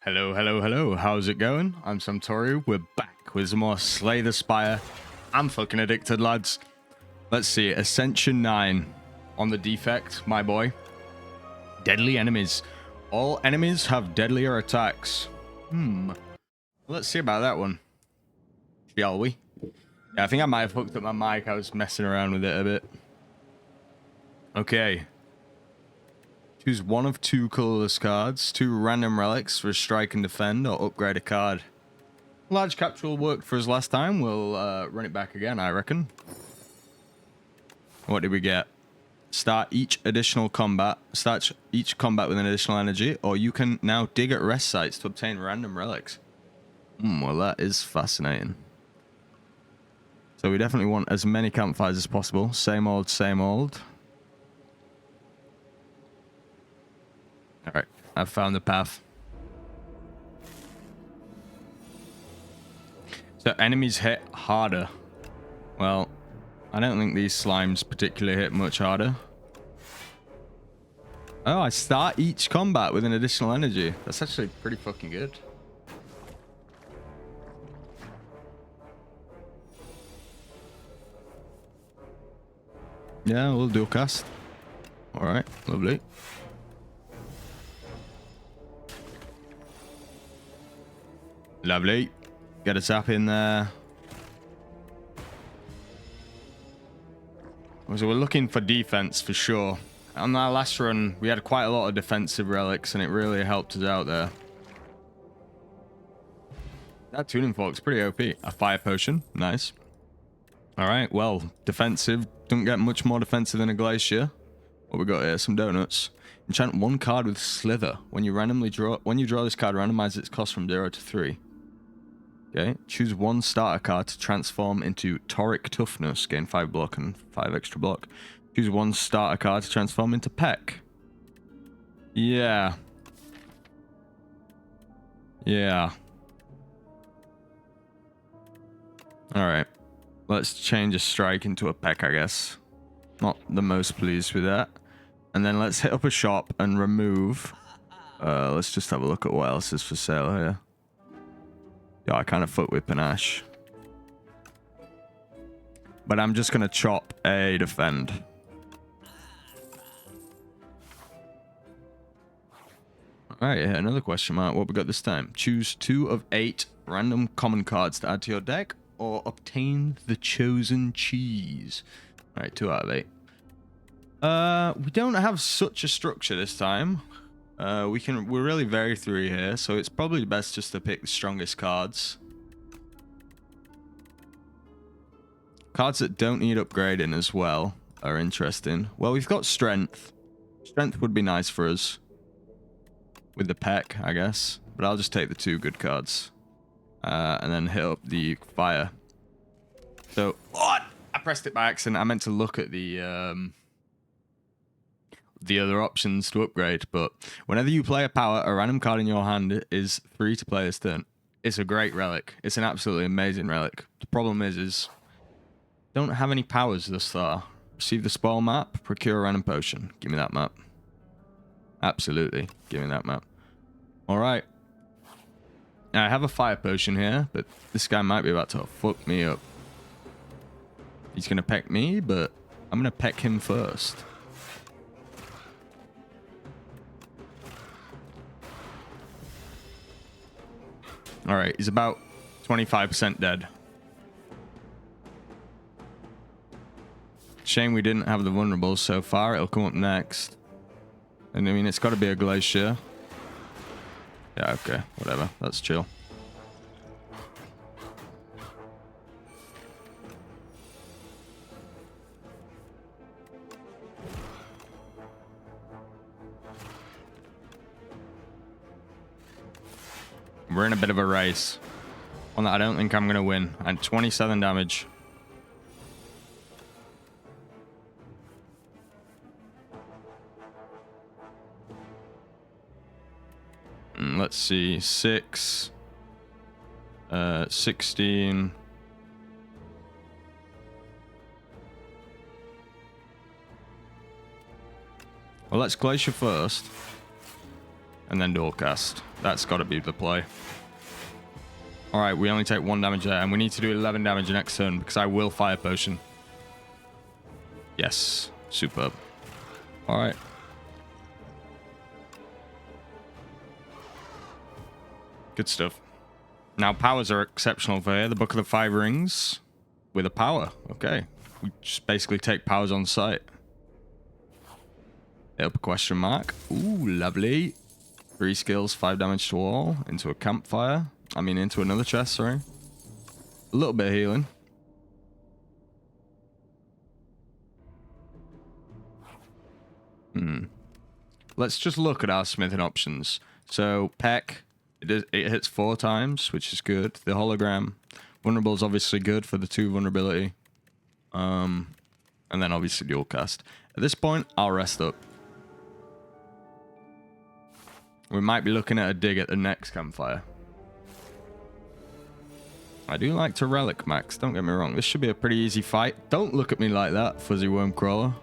Hello, hello, hello. How's it going? I'm Samtoryu. We're back with some more Slay the Spire. I'm fucking addicted, lads. Let's see. Ascension 9 on the defect, my boy. Deadly enemies. All enemies have deadlier attacks. Let's see about that one. Shall we? Yeah, I think I might have hooked up my mic. I was messing around with it a bit. Okay. Choose one of two colorless cards, 2 random relics for strike and defend, or upgrade a card. Large capsule worked for us last time. We'll run it back again, I reckon. What did we get? Start each combat with an additional energy, or you can now dig at rest sites to obtain random relics. Well, that is fascinating. So we definitely want as many campfires as possible. Same old, same old. Alright, I've found the path. So enemies hit harder. Well, I don't think these slimes particularly hit much harder. Oh, I start each combat with an additional energy. That's actually pretty fucking good. Yeah, we'll do a cast. Alright, lovely. Lovely. Get a tap in there. So we're looking for defense for sure. On our last run, we had quite a lot of defensive relics, and it really helped us out there. That tuning fork's pretty OP. A fire potion. Nice. Alright, well, defensive. Don't get much more defensive than a glacier. What we got here? Some donuts. Enchant 1 card with Slither. When you draw this card, randomize its cost from 0 to 3. Okay, choose 1 starter card to transform into Toric Toughness. Gain 5 block and 5 extra block. Choose 1 starter card to transform into Peck. Yeah. Alright. Let's change a strike into a Peck, I guess. Not the most pleased with that. And then let's hit up a shop and remove... let's just have a look at what else is for sale here. Yeah, I kind of fuck with panache. But I'm just going to chop a defend. Alright, yeah, another question mark. What we got this time? Choose 2 of 8 random common cards to add to your deck, or obtain the chosen cheese. Alright, 2 out of 8. We don't have such a structure this time. We're really very through here, so it's probably best just to pick the strongest cards. Cards that don't need upgrading as well are interesting. Well, we've got strength. Strength would be nice for us. With the Peck, I guess. But I'll just take the 2 good cards. And then hit up the fire. So, oh, I pressed it by accident. I meant to look at the other options to upgrade, but whenever you play a power, a random card in your hand is free to play this turn. It's a great relic. It's an absolutely amazing relic. The problem is don't have any powers thus far. Receive the spoil map, procure a random potion. Give me that map. Absolutely. Give me that map. Alright. Now I have a fire potion here, but this guy might be about to fuck me up. He's gonna peck me, but I'm gonna peck him first. Alright, he's about 25% dead. Shame we didn't have the vulnerables so far. It'll come up next. And I mean, it's got to be a glacier. Yeah, okay. Whatever. That's chill. We're in a bit of a race. One that I don't think I'm going to win. And 27 damage. Let's see. 6. 16. Well, let's glacier first. and then dual cast. That's got to be the play. All right, we only take 1 damage there, and we need to do 11 damage next turn because I will fire potion. Yes, superb. All right. Good stuff. Now, powers are exceptional for here. The Book of the Five Rings with a power. Okay. We just basically take powers on sight. Hit up a question mark. Ooh, lovely. 3 skills, 5 damage to all. Into a campfire. I mean, into another chest, sorry. A little bit of healing. Let's just look at our smithing options. So, Peck, it hits 4 times, which is good. The hologram. Vulnerable is obviously good for the 2 vulnerability. And then obviously dual cast. At this point, I'll rest up. We might be looking at a dig at the next campfire. I do like to relic max, don't get me wrong. This should be a pretty easy fight. Don't look at me like that, Fuzzy Worm Crawler.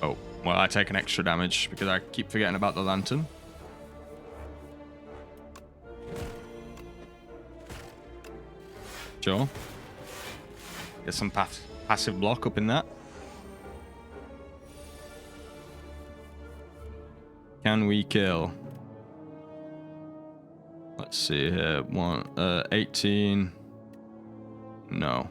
Oh, well, I take an extra damage because I keep forgetting about the lantern. Sure. Get some passive block up in that. Can we kill? Let's see here. 18. No.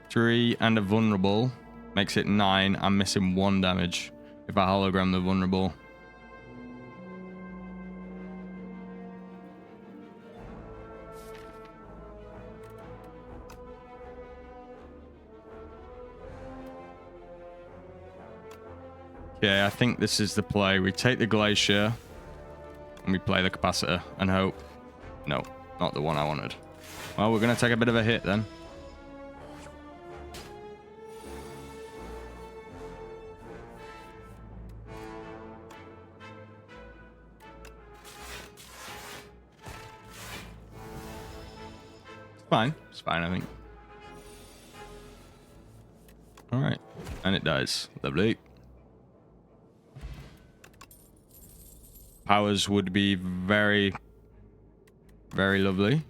Three and a vulnerable makes it 9. I'm missing 1 damage if I hologram the vulnerable. Okay, I think this is the play. We take the glacier and we play the capacitor and hope. No, not the one I wanted. Well, we're going to take a bit of a hit then. It's fine, I think. Alright. And it dies. Lovely. Powers would be very, very lovely.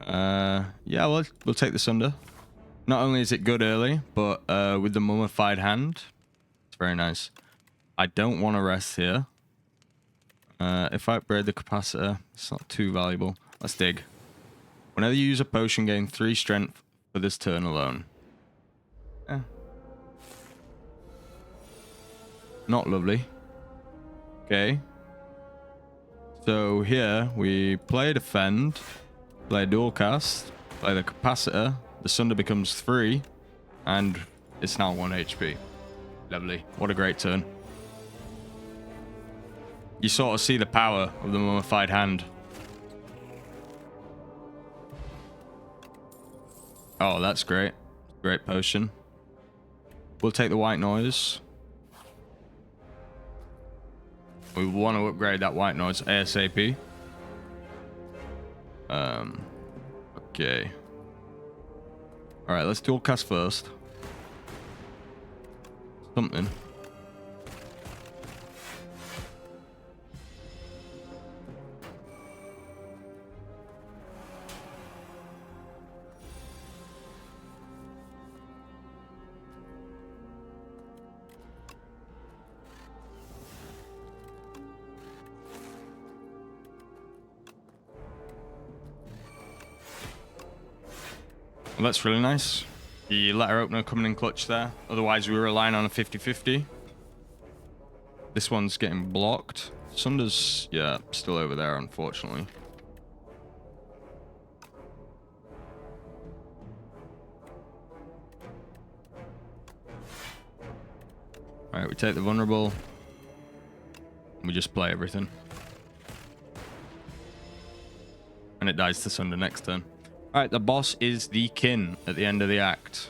Yeah, we'll take the Sunder. Not only is it good early, but with the mummified hand, it's very nice. I don't want to rest here. If I upgrade the capacitor, it's not too valuable. Let's dig. Whenever you use a potion, gain 3 strength for this turn alone. Not lovely. Okay. So here we play defend, play dual cast, play the capacitor. The Sunder becomes 3, and it's now 1 HP. Lovely. What a great turn. You sort of see the power of the mummified hand. Oh, that's great. Great potion. We'll take the white noise. We want to upgrade that white noise ASAP. Okay. Alright, let's dual cast first. Something. Well, that's really nice. The letter opener coming in clutch there. Otherwise, we were relying on a 50-50. This one's getting blocked. Sunder's, yeah, still over there, unfortunately. Alright, we take the vulnerable. And we just play everything. And it dies to Sunder next turn. Alright, the boss is the kin at the end of the act.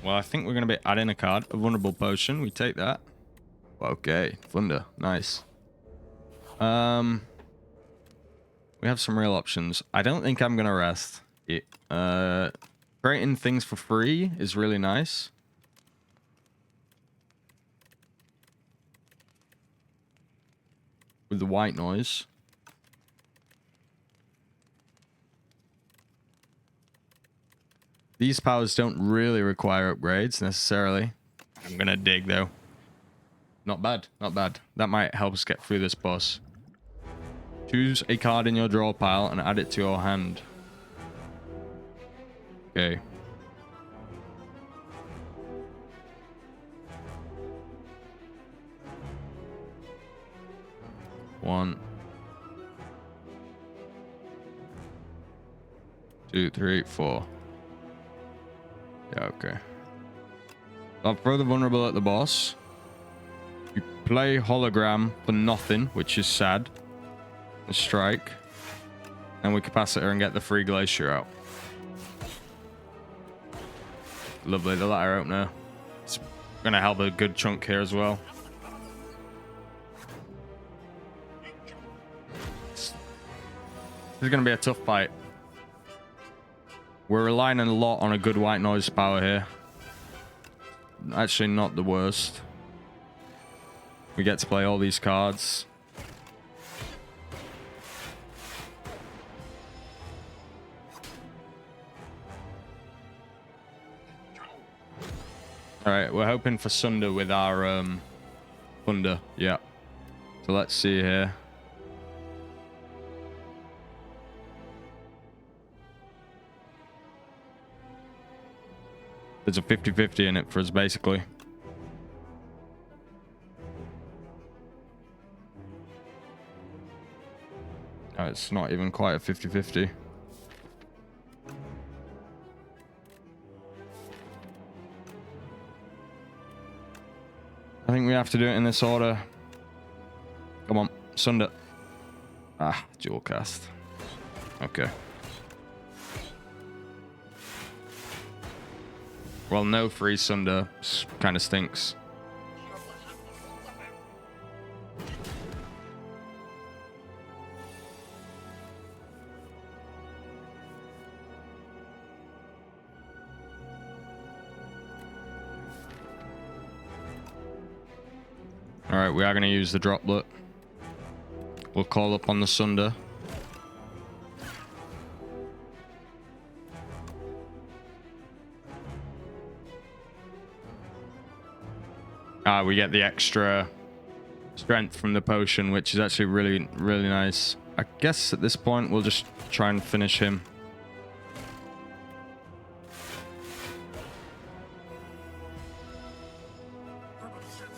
Well, I think we're going to be adding a card. A vulnerable potion. We take that. Okay. Thunder. Nice. We have some real options. I don't think I'm going to rest. Creating things for free is really nice. With the white noise. These powers don't really require upgrades necessarily. I'm gonna dig though. Not bad, not bad. That might help us get through this boss. Choose a card in your draw pile and add it to your hand. Okay. One. 2, 3, 4. Yeah, okay. I'll throw the vulnerable at the boss. You play hologram for nothing, which is sad. A strike. And we capacitor and get the free glacier out. Lovely, the ladder opener. It's gonna help a good chunk here as well. This is gonna be a tough fight. We're relying a lot on a good white noise power here. Actually, not the worst. We get to play all these cards. Alright, we're hoping for Sunder with our Thunder. Yeah. So let's see here. There's a 50-50 in it for us, basically. No, it's not even quite a 50-50. I think we have to do it in this order. Come on, Sunder. Ah, dual cast. Okay. Well, no free Sunder kind of stinks. Alright, we are going to use the droplet. We'll call up on the Sunder. We get the extra strength from the potion, which is actually really, really nice. I guess at this point, we'll just try and finish him.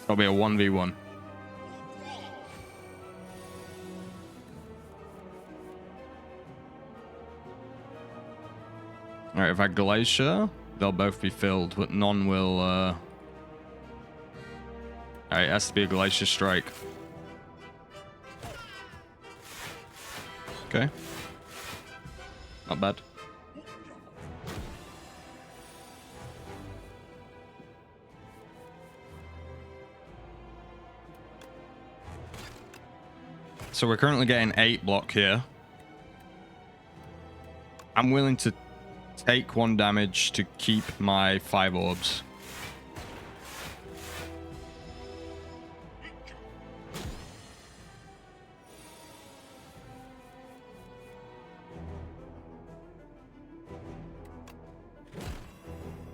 It'll be a 1v1. Alright, if I glacier, they'll both be filled, but none will, Alright, it has to be a glacier strike. Okay. Not bad. So we're currently getting 8 block here. I'm willing to take 1 damage to keep my 5 orbs.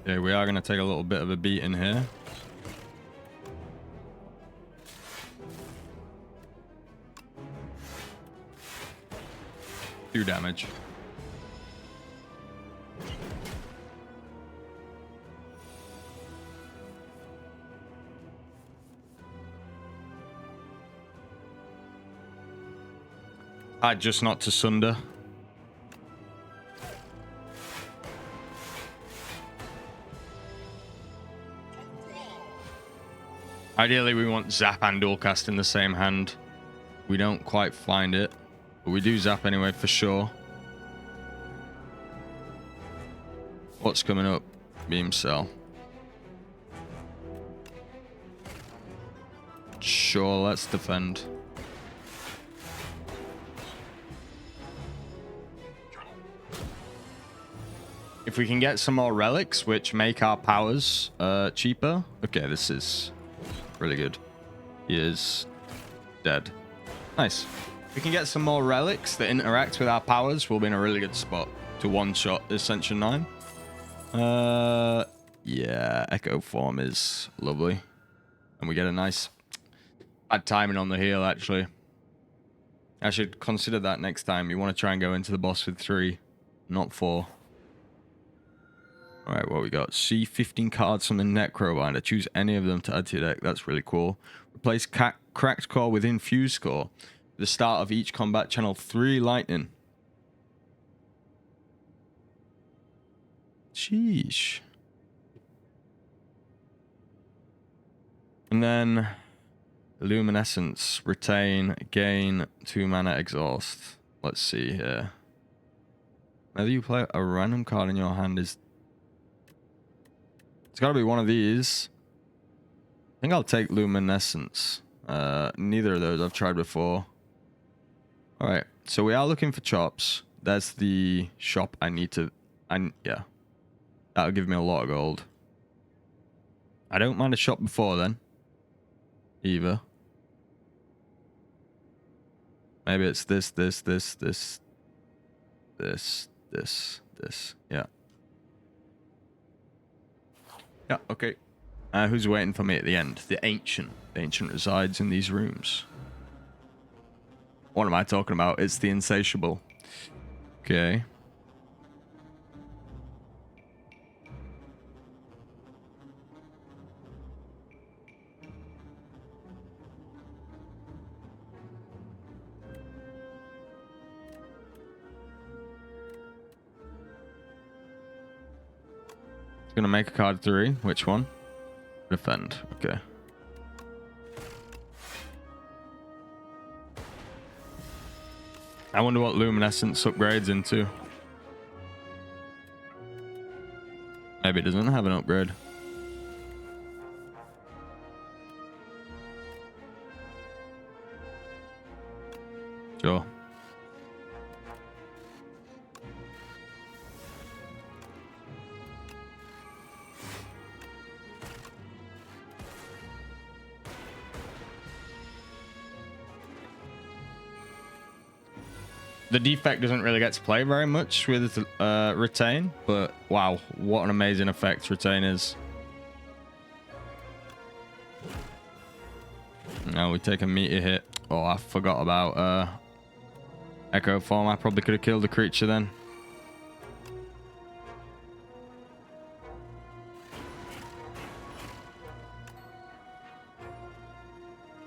Okay, we are going to take a little bit of a beat in here. Two damage. Just not to Sunder. Ideally, we want Zap and Dual Cast in the same hand. We don't quite find it, but we do Zap anyway for sure. What's coming up? Beam Cell. Sure, let's defend. If we can get some more relics, which make our powers cheaper. Okay, this is really good. He is dead. Nice. If we can get some more relics that interact with our powers, we'll be in a really good spot to one-shot Ascension 9. Yeah, Echo Form is lovely. And we get a nice bad timing on the heal, actually. I should consider that next time. You want to try and go into the boss with 3, not 4. Alright, what we got? See 15 cards from the Necrobinder. Choose any of them to add to your deck. That's really cool. Replace Cracked Core with Infused Core. At the start of each combat, channel 3 lightning. Sheesh. And then Luminescence. Retain. Gain 2 mana exhaust. Let's see here. Whether you play a random card in your hand is... It's got to be one of these. I think I'll take Luminescence. Neither of those I've tried before. Alright, so we are looking for chops. That's the shop I need to... yeah. That'll give me a lot of gold. I don't mind a shop before then. Either. Maybe it's this. Yeah. Yeah, okay. Who's waiting for me at the end? The Ancient. The Ancient resides in these rooms. What am I talking about? It's the Insatiable. Okay. Gonna make a card 3. Which one? Defend. Okay. I wonder what Luminescence upgrades into. Maybe it doesn't have an upgrade. Sure. The defect doesn't really get to play very much with Retain, but wow, what an amazing effect Retain is. Now we take a meteor hit. Oh, I forgot about Echo Form. I probably could have killed the creature then.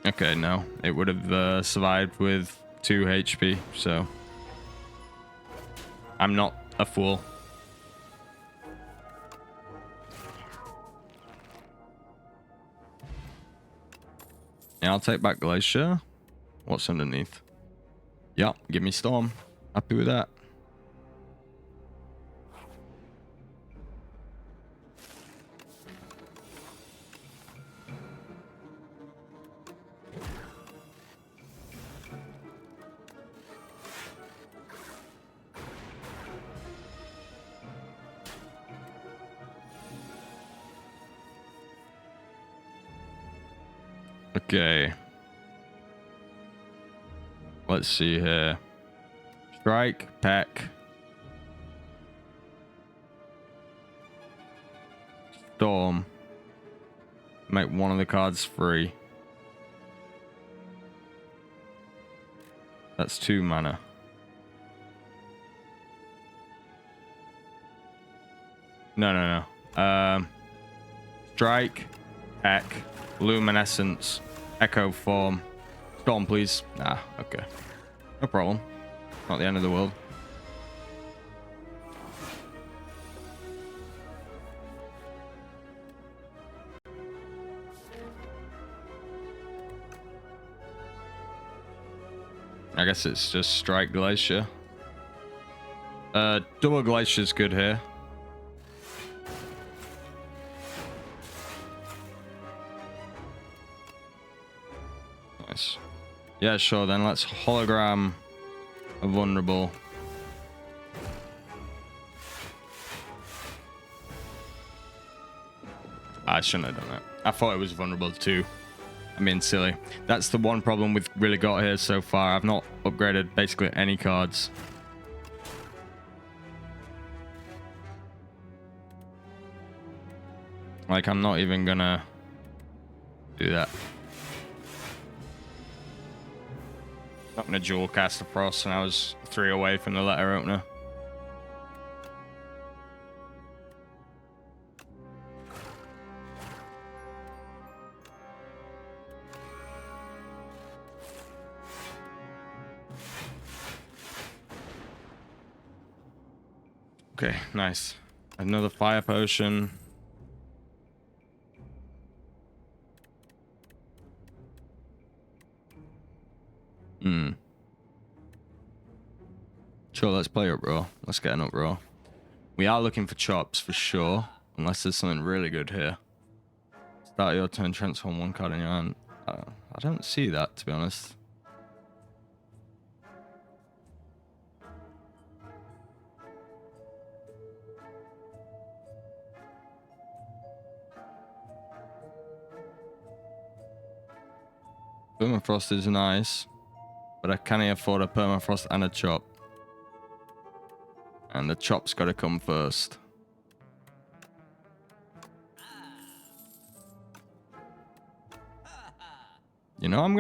Okay, no. It would have survived with 2 HP, so... I'm not a fool. Yeah, I'll take back Glacier. What's underneath? Yep, give me Storm. Happy with that. Okay. Let's see here. Strike, pack. Storm. Make one of the cards free. That's 2 mana. No. Strike, pack, Luminescence, Echo Form. Storm, please. Nah, okay. No problem. Not the end of the world. I guess it's just Strike Glacier. Double Glacier's good here. Nice. Yeah, sure. Then let's hologram a vulnerable. I shouldn't have done that. I thought it was vulnerable too. I'm being silly. That's the one problem we've really got here so far. I've not upgraded basically any cards. Like, I'm not even gonna do that. Not gonna dual cast a Frost, and I was 3 away from the letter opener. Okay, nice. Another fire potion. Sure, let's play uproar. Let's get an uproar. We are looking for chops for sure, unless there's something really good here. Start your turn, transform 1 card in your hand. I don't see that, to be honest. Permafrost is nice, but I can't afford a permafrost and a chop. And the chop's got to come first. You know, I'm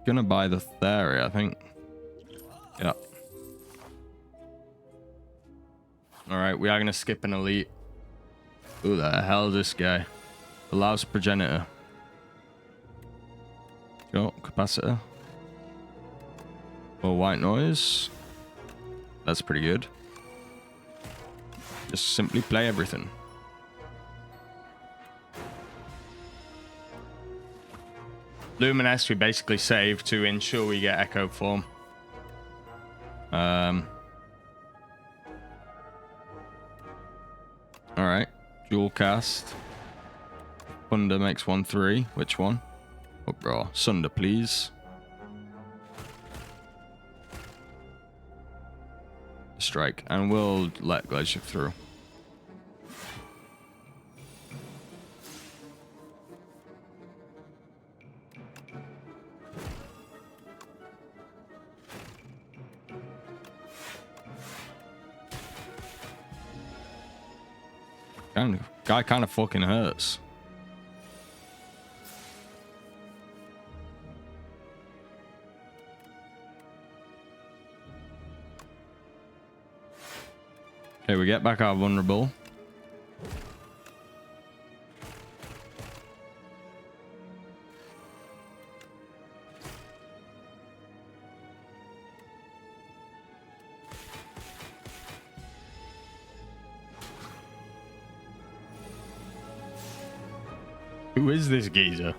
gonna buy the Theory, I think. Yeah. All right, we are gonna skip an elite. Who the hell is this guy? Allows progenitor. Sure, capacitor. Well, white noise. That's pretty good. Just simply play everything. Luminous we basically save to ensure we get echo form. Alright. Dual cast. Thunder makes 1/3. Which one? Uproar. Sunder, please. Strike. And we'll let Glacier through. Guy kind of fucking hurts. Okay, we get back our vulnerable. Who is this geezer?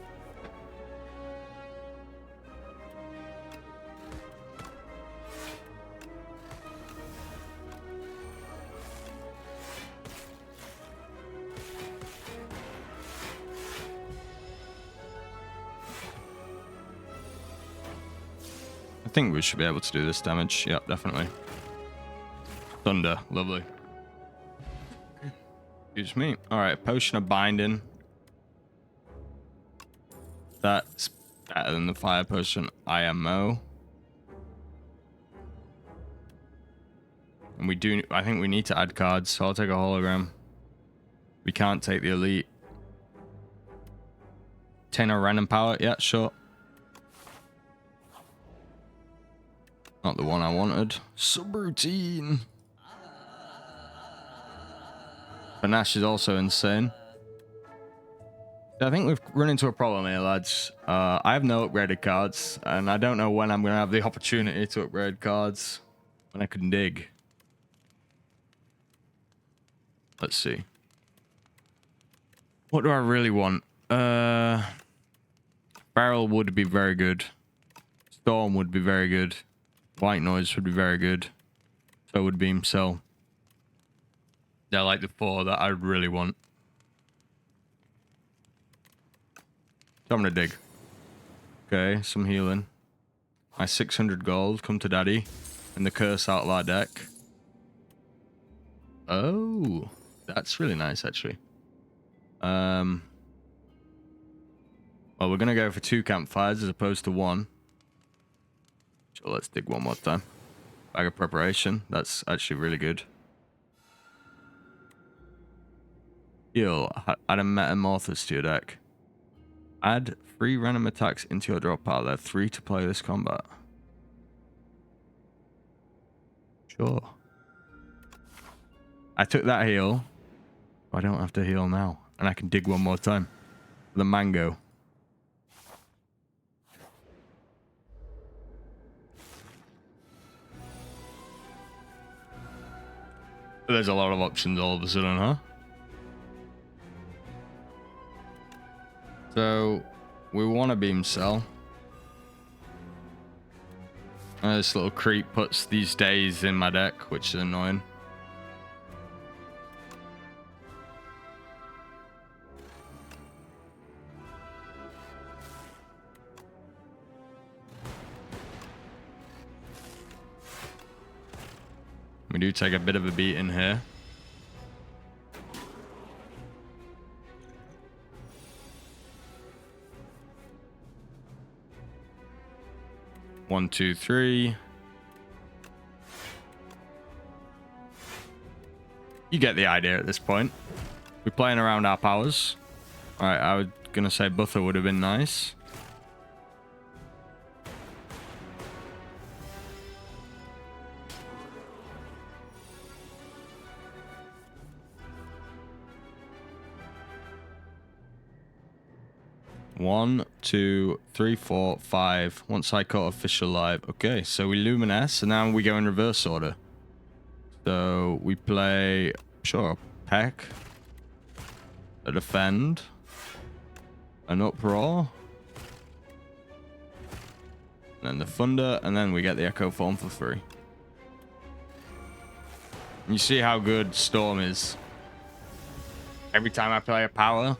I think we should be able to do this damage. Yep, definitely. Thunder, lovely. Excuse me. All right, potion of binding. That's better than the fire potion IMO. And we do, I think we need to add cards, so I'll take a hologram. We can't take the elite. 10 or random power, yeah, sure. Not the one I wanted. Subroutine. Panache is also insane. I think we've run into a problem here, lads. I have no upgraded cards, and I don't know when I'm going to have the opportunity to upgrade cards when I can dig. Let's see. What do I really want? Barrel would be very good. Storm would be very good. White noise would be very good. So would Beam Cell. They're like the 4 that I really want. So I'm gonna dig. Okay, some healing. My 600 gold, come to daddy. And the curse out of our deck. Oh, that's really nice, actually. Well, we're gonna go for 2 campfires as opposed to 1. So let's dig one more time. Bag of preparation. That's actually really good. Heal. Add a metamorphosis to your deck. Add 3 random attacks into your draw pile. There are 3 to play this combat. Sure. I took that heal. But I don't have to heal now. And I can dig one more time. The mango. There's a lot of options all of a sudden, huh? So, we want a beam cell. This little creep puts these days in my deck, which is annoying. We do take a bit of a beating here. One, two, three. You get the idea at this point. We're playing around our powers. Alright, I was gonna say buffer would have been nice. One, two, three, four, five. Once I caught official live. Okay, so we luminesce, and now we go in reverse order. So we play, sure, a peck, a defend, an uproar, and then the thunder, and then we get the echo form for free. And you see how good Storm is. Every time I play a power,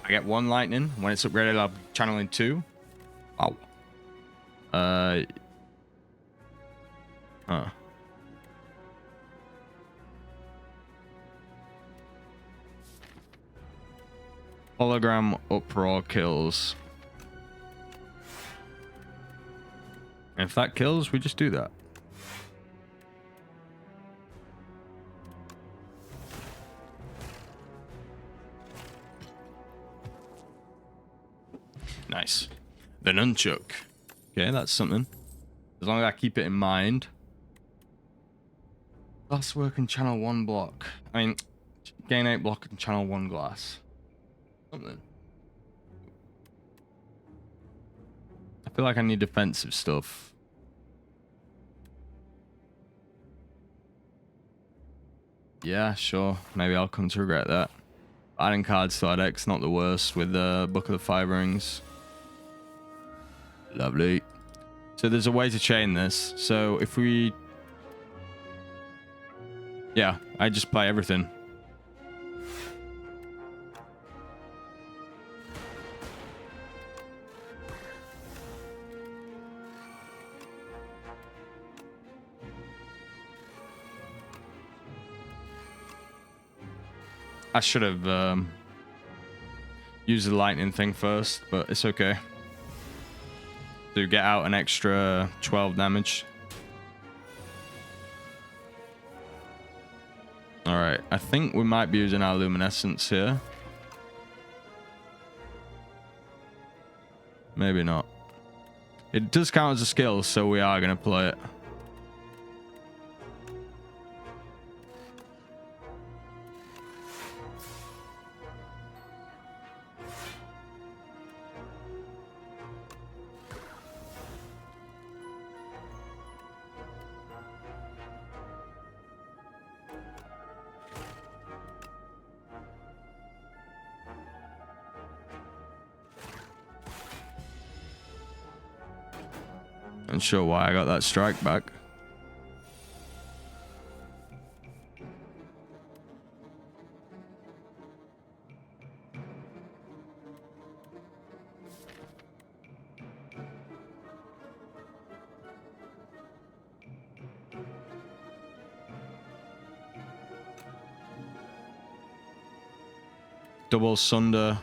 I get 1 lightning. When it's upgraded, I'll be channeling 2. Wow. Hologram uproar kills. And if that kills, we just do that. Nice. The nunchuck. Okay, that's something. As long as I keep it in mind. Glass work and channel 1 block. I mean, gain 8 block and channel 1 glass. Something. I feel like I need defensive stuff. Yeah, sure. Maybe I'll come to regret that. Adding cards to our deck's not the worst with the Book of the Five Rings. Lovely. So there's a way to chain this. So if we... Yeah, I just play everything. I should have used the lightning thing first, but it's okay. To get out an extra 12 damage. Alright, I think we might be using our luminescence here. Maybe not. It does count as a skill, so we are going to play it. Not sure why I got that strike back. double Sunder.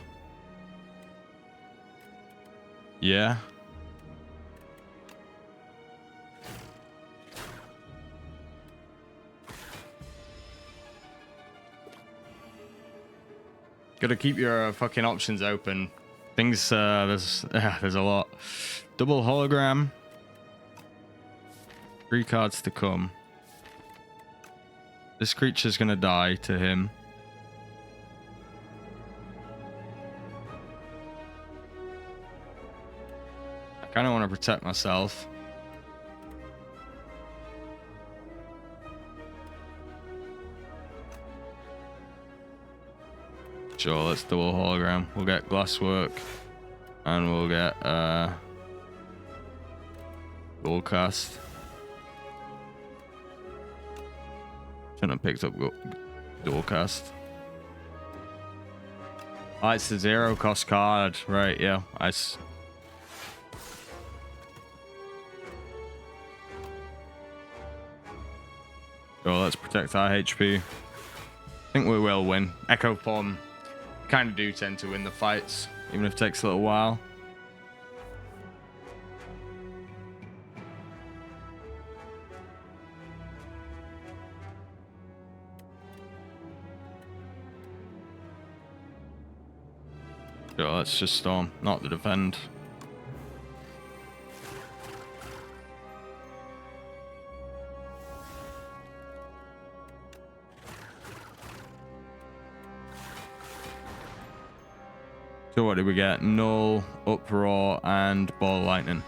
Yeah. Gotta keep your fucking options open. Things, there's a lot. Double hologram. 3 cards to come. This creature's gonna die to him. I kind of want to protect myself. Sure, let's double hologram. We'll get glasswork, and we'll get dual cast. Shouldn't have picked up dual cast. Oh, it's the 0 cost card, right? Yeah, So let's protect our HP. I think we will win. Echo Form kind of do tend to win the fights, even if it takes a little while. So let's just storm, not the defend. So what did we get? Null, Uproar, and Ball Lightning.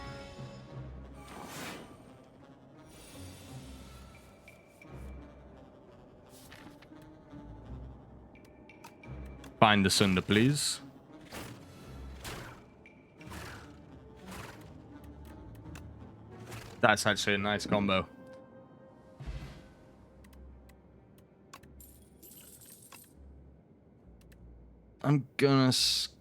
Find the Sunder, please. That's actually a nice combo. I'm gonna skip.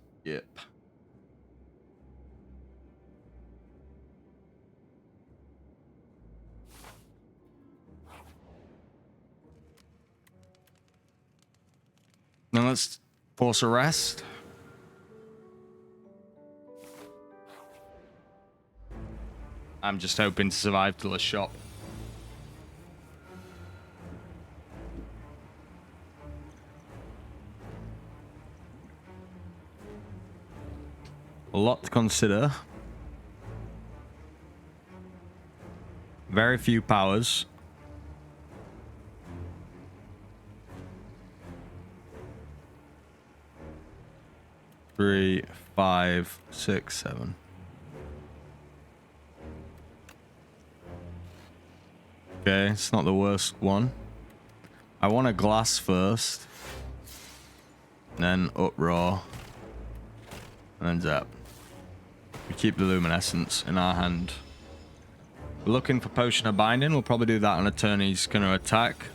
Now let's force a rest. I'm just hoping to survive till a shop. A lot to consider. Very few powers. Three, 5, 6, 7. Okay, it's not the worst one. I want a glass first. Then uproar. And then zap. We keep the luminescence in our hand. We're looking for Potion of Binding. We'll probably do that on a turn he's going to attack.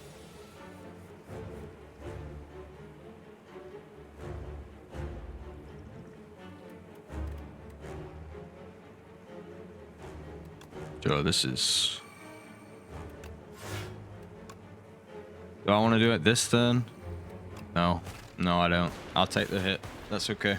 Sure, this is... Do I want to do it this turn? No. No, I don't. I'll take the hit. That's okay.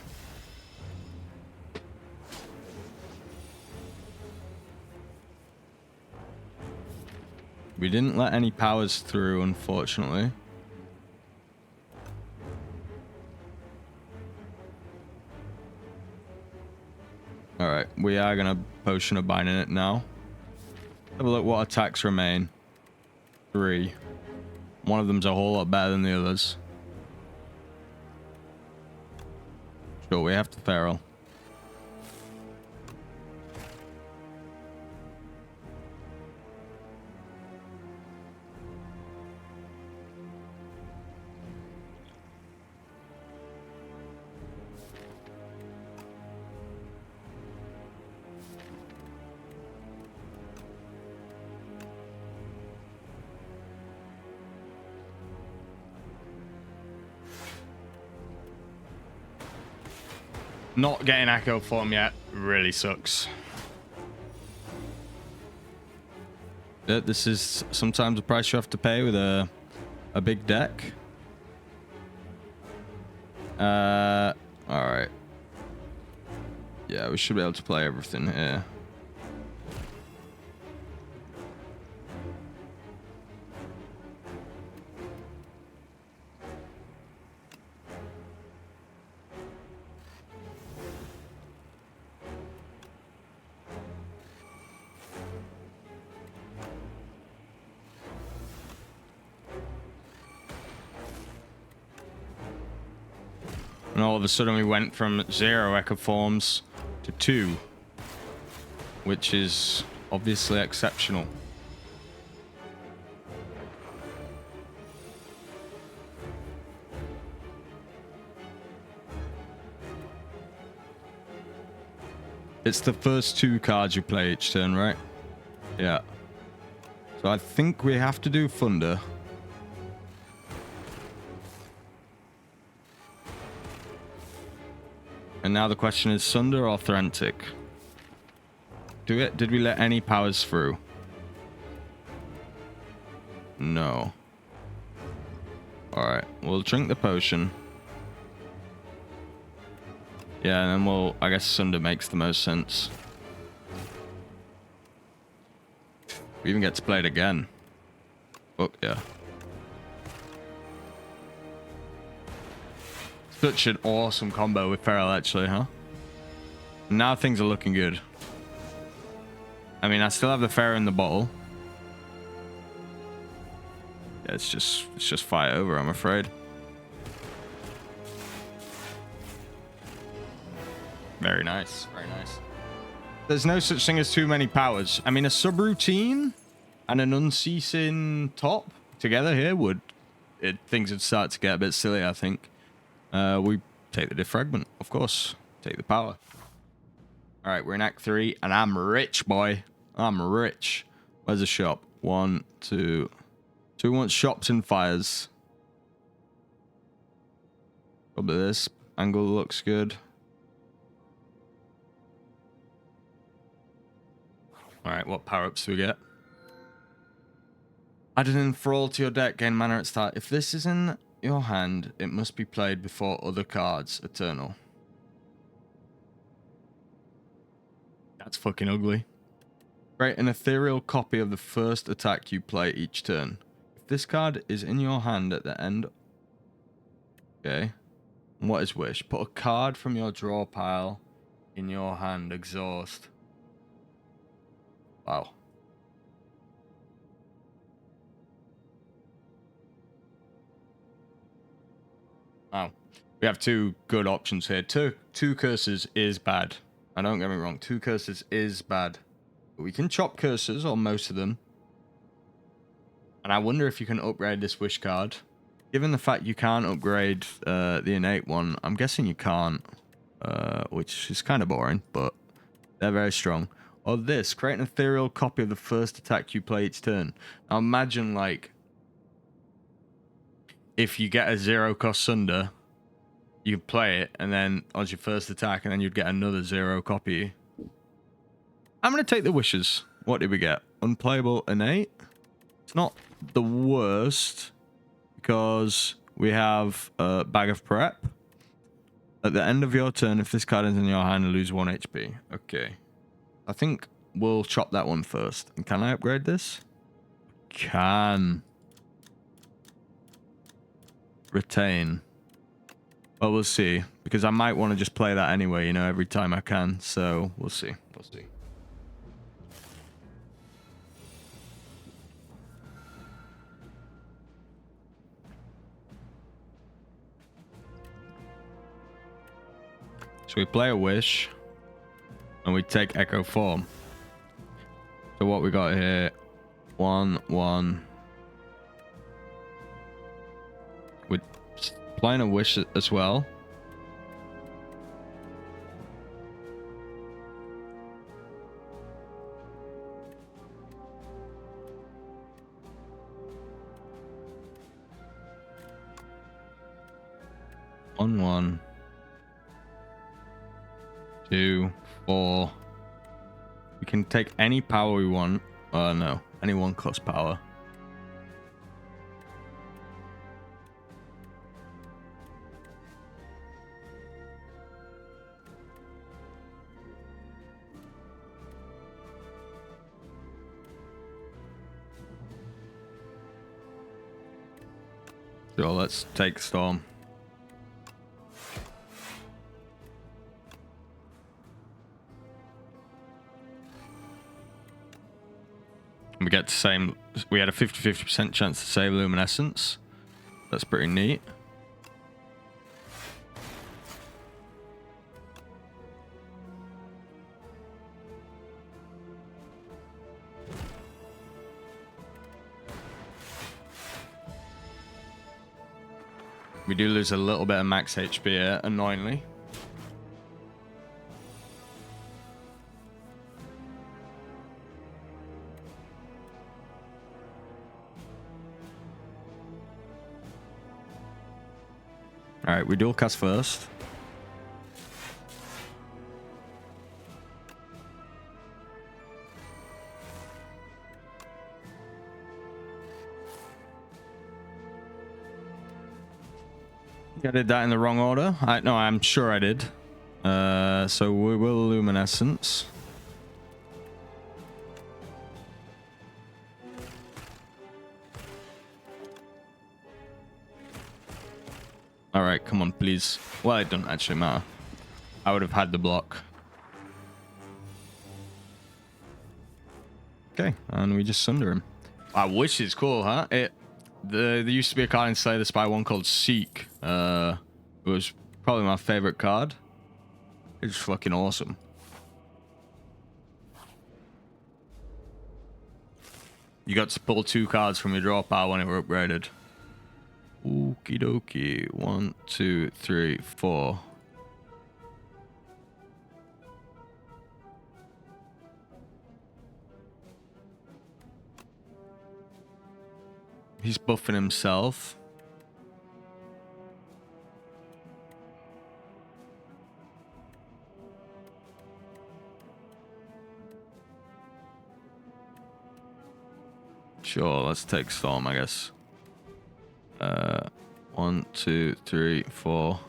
We didn't let any powers through, unfortunately. Alright, we are going to Potion of Binding it now. Have a look what attacks remain. 3. One of them's a whole lot better than the others. Sure, we have to feral. Not getting Echo Form yet really sucks. This is sometimes a price you have to pay with a big deck. Alright. Yeah, we should be able to play everything here. And all of a sudden we went from 0 echo forms to 2, which is obviously exceptional. It's the first 2 cards you play each turn, right? Yeah. So I think we have to do Thunder. And now the question is Sunder or Thrantic? Did we let any powers through? No. Alright, we'll drink the potion. Yeah, and then I guess Sunder makes the most sense. We even get to play it again. Oh, yeah. Such an awesome combo with Feral, actually, huh? Now things are looking good. I mean, I still have the Feral in the bottle. Yeah, it's just fight over, I'm afraid. Very nice, very nice. There's no such thing as too many powers. I mean, a subroutine and an unceasing top together here things would start to get a bit silly, I think. We take the defragment, of course. Take the power. All right, we're in Act 3, and I'm rich, boy. I'm rich. Where's the shop? 1, 2. So we want shops and fires. Probably this. Angle looks good. All right, what power-ups do we get? Add an enthrall to your deck, gain mana at start. If this is in your hand, it must be played before other cards. Eternal. That's fucking ugly. Create an ethereal copy of the first attack you play each turn. If this card is in your hand at the end... Okay. And what is Wish? Put a card from your draw pile in your hand. Exhaust. Wow. Wow. We have 2 good options here. Two curses is bad. I don't get me wrong. 2 curses is bad. But we can chop curses, or most of them. And I wonder if you can upgrade this Wish card. Given the fact you can't upgrade the innate one, I'm guessing you can't. Which is kind of boring, but they're very strong. Or this. Create an ethereal copy of the first attack you play each turn. Now imagine, like... if you get a 0-cost Sunder, you play it, and then on your first attack, and then you'd get another 0 copy. I'm going to take the Wishes. What did we get? Unplayable innate? It's not the worst, because we have a Bag of Prep. At the end of your turn, if this card is in your hand, you lose 1 HP. Okay. I think we'll chop that one first. And can I upgrade this? Can. Retain. Well, we'll see, because I might want to just play that anyway, you know, every time I can. So we'll see. We'll see. So we play a Wish, and we take Echo Form. So what we got here? 1, 1. We're playing a Wish as well. On 1, 2, 4. We can take any power we want. No, any 1-cost power. Sure, let's take Storm. We get the same. We had a 50-50% chance to save Luminescence. That's pretty neat. We do lose a little bit of max HP here, annoyingly. Alright, we dual cast first. I did that in the wrong order. No, I'm sure I did. So we will Luminescence. Alright, come on, please. Well, it doesn't actually matter. I would have had the block. Okay, and we just sunder him. I wish it's cool, huh? There used to be a card in Slay the Spire 1 called Seek. It was probably my favorite card. It's fucking awesome. You got to pull 2 cards from your draw pile when it were upgraded. Okie dokie. 1, 2, 3, 4. He's buffing himself. Sure, let's take Storm, I guess. 1, 2, 3, 4.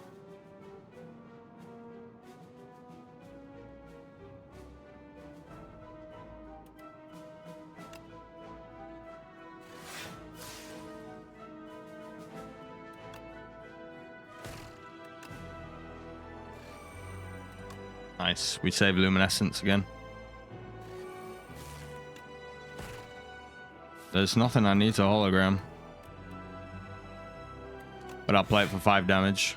Nice. We save Luminescence again. There's nothing I need to hologram. But I'll play it for 5 damage.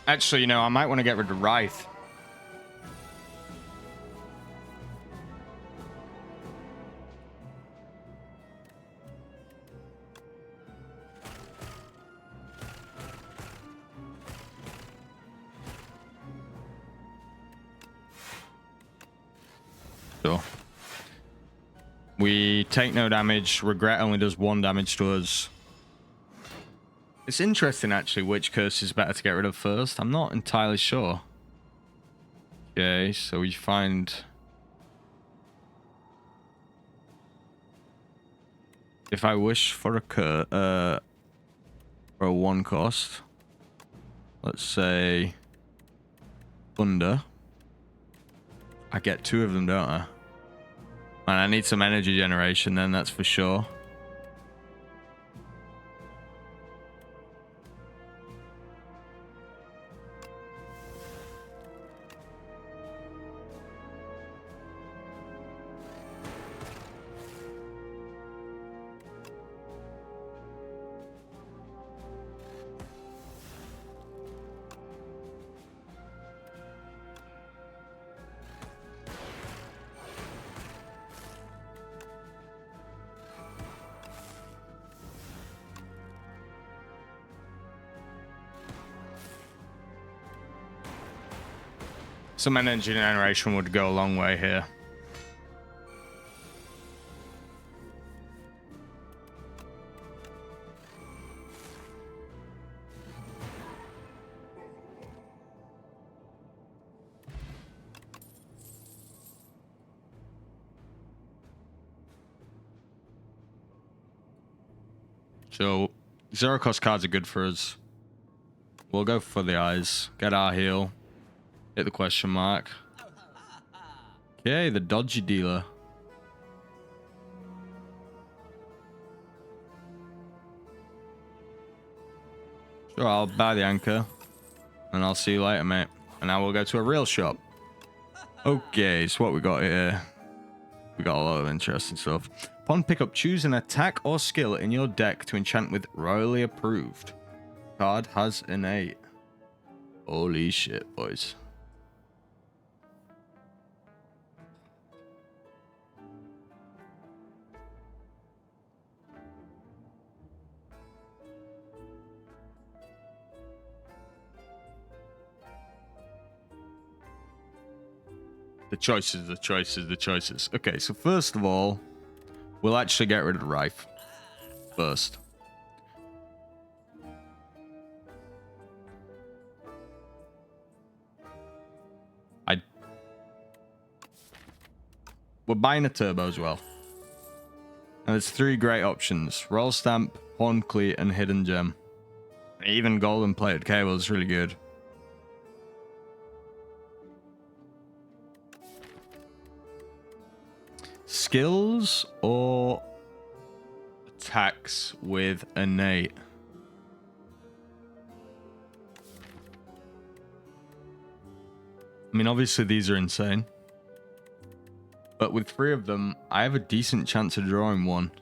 Actually, you know, I might want to get rid of Wraith. Sure. We take no damage. Regret only does 1 damage to us. It's interesting, actually, which curse is better to get rid of first. I'm not entirely sure. Okay, so we find... If I wish for a for a 1 cost, let's say Thunder, I get 2 of them, don't I? And I need some energy generation then, that's for sure. Some energy generation would go a long way here. So, 0 cost cards are good for us. We'll go for the eyes. Get our heal. Hit the question mark. Okay, the dodgy dealer. Sure, I'll buy the anchor. And I'll see you later, mate. And now we'll go to a real shop. Okay, so what we got here? We got a lot of interesting stuff. Upon pickup, choose an attack or skill in your deck to enchant with royally approved. Card has innate. Holy shit, boys. The choices, the choices, the choices. Okay, so first of all, we'll actually get rid of Rife first. We're buying a turbo as well. And there's 3 great options. Roll Stamp, Horn Cleat, and Hidden Gem. Even Golden Plated Cable is really good. Skills or attacks with innate? I mean, obviously these are insane. But with 3 of them, I have a decent chance of drawing one.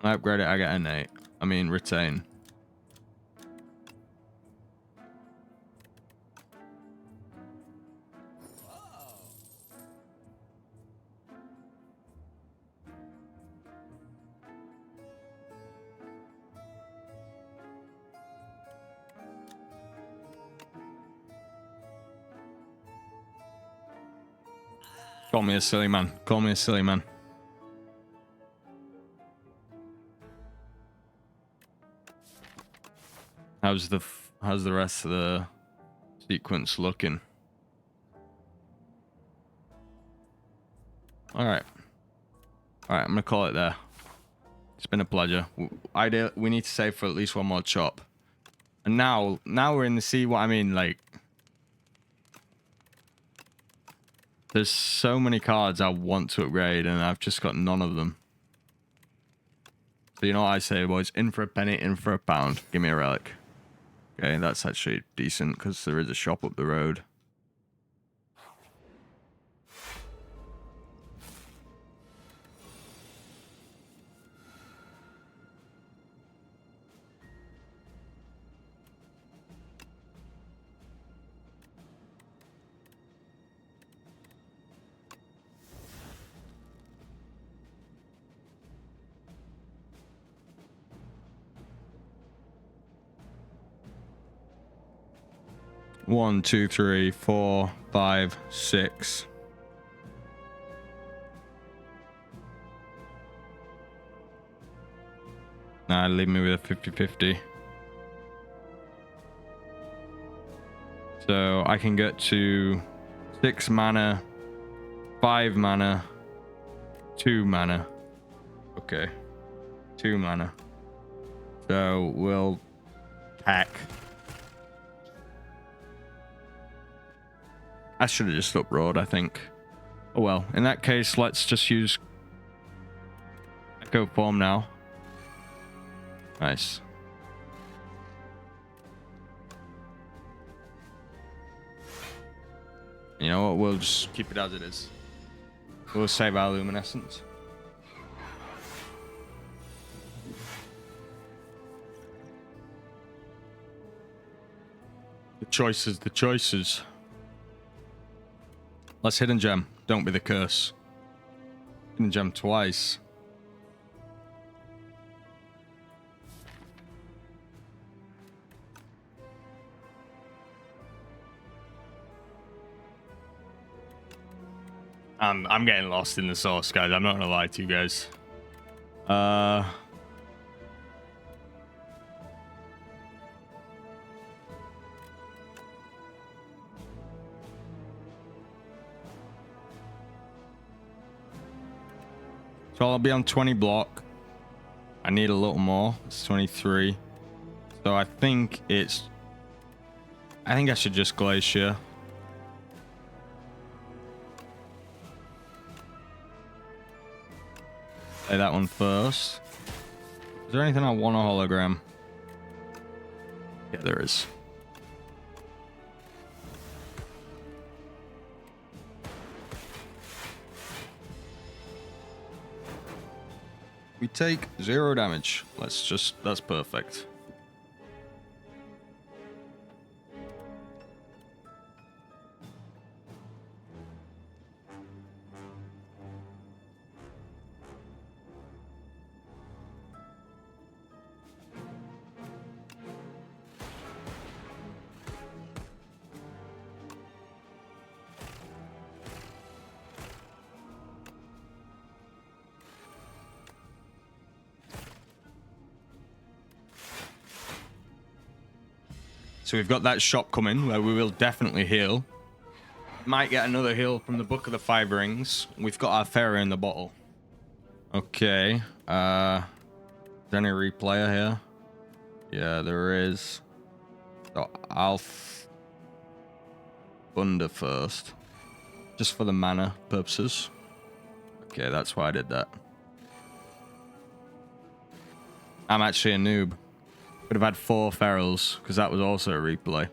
I upgrade it, I get innate. I mean, retain. Call me a silly man. Call me a silly man. How's the rest of the sequence looking? All right, I'm gonna call it there. It's been a pleasure. We need to save for at least one more chop. And now we're in the sea. What I mean, like, there's so many cards I want to upgrade, and I've just got none of them. So you know what I say, boys? In for a penny, in for a pound. Give me a relic. Okay, that's actually decent because there is a shop up the road. One, two, three, 4, 5, 6. Nah, leave me with a 50-50. So I can get to 6 mana, 5 mana, 2 mana. Okay, 2 mana. So we'll pack. I should have just uproared, I think. Oh well, in that case, let's just use Echo Form now. Nice. You know what, we'll just keep it as it is. We'll save our Luminescence. The choices, the choices. Let's Hidden Gem. Don't be the curse. Hidden Gem twice. I'm getting lost in the sauce, guys. I'm not gonna lie to you guys. So I'll be on 20 block. I need a little more. It's 23. So I think it's I think I should just Glacier. Play that one first. Is there anything I want a hologram? Yeah, there is. We take 0 damage. That's perfect. So we've got that shop coming where we will definitely heal. Might get another heal from the Book of the Five Rings. We've got our fairy in the bottle. Okay. Is there any replayer here? Yeah, there is. So I'll Thunder first. Just for the mana purposes. Okay, that's why I did that. I'm actually a noob. Could have had 4 ferals, because that was also a replay.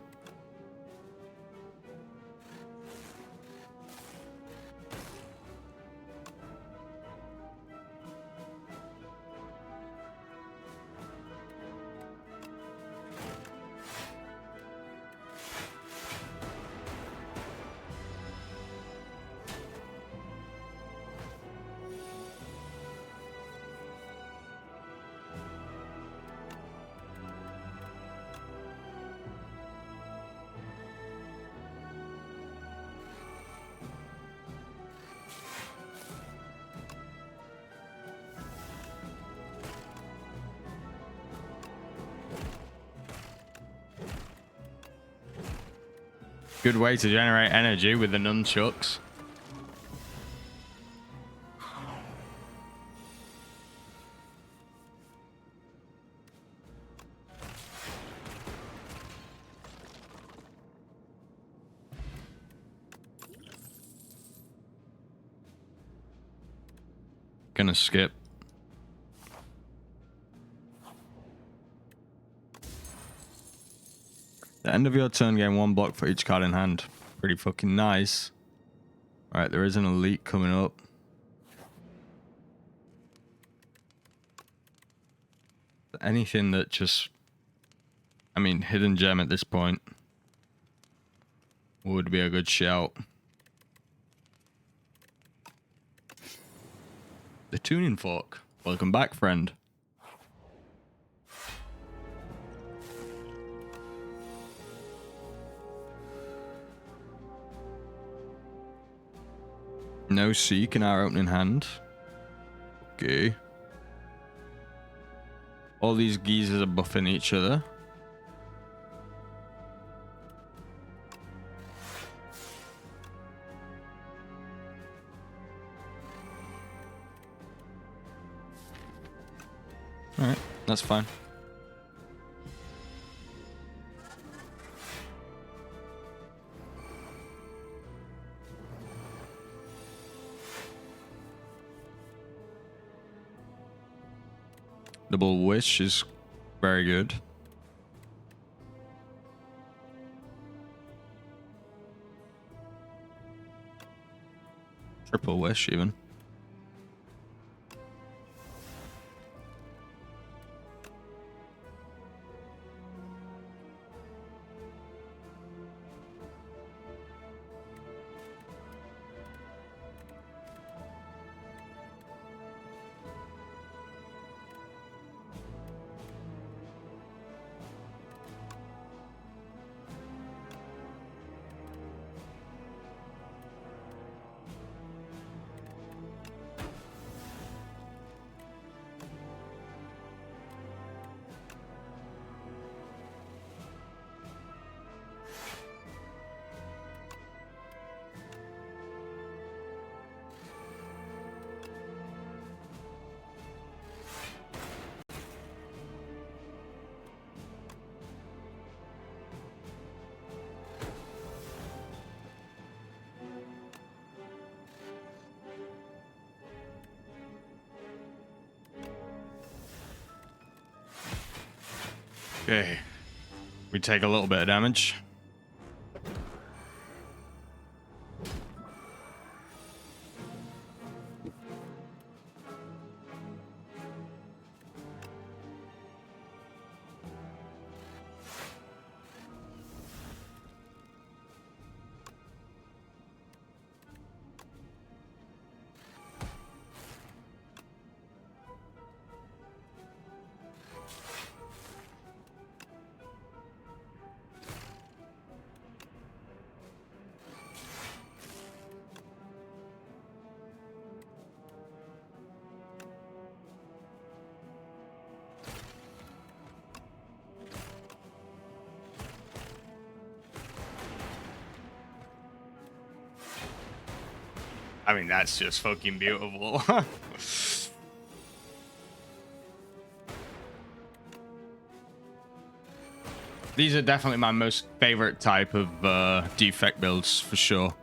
Good way to generate energy with the nunchucks. Gonna skip. The end of your turn, gain 1 block for each card in hand. Pretty fucking nice. Alright, there is an elite coming up. Anything that just... I mean, hidden gem at this point would be a good shout. The tuning fork. Welcome back, friend. No seek in our opening hand. Okay. All these geezers are buffing each other. Alright, that's fine. Double Wish is very good. Triple Wish even. Okay. We take a little bit of damage. I mean, that's just fucking beautiful. These are definitely my most favorite type of defect builds for sure.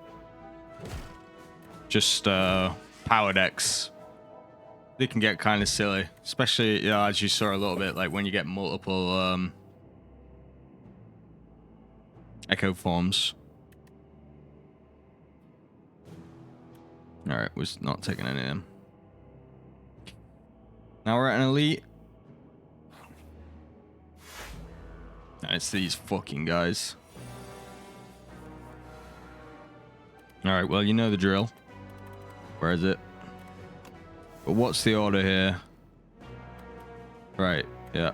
Just power decks. They can get kind of silly, especially, you know, as you saw a little bit, like when you get multiple echo forms. All right, was not taking any of them. Now we're at an elite. And it's these fucking guys. All right, well, you know the drill. Where is it? But what's the order here? Right, yeah.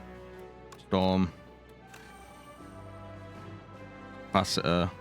Storm. Capacitor.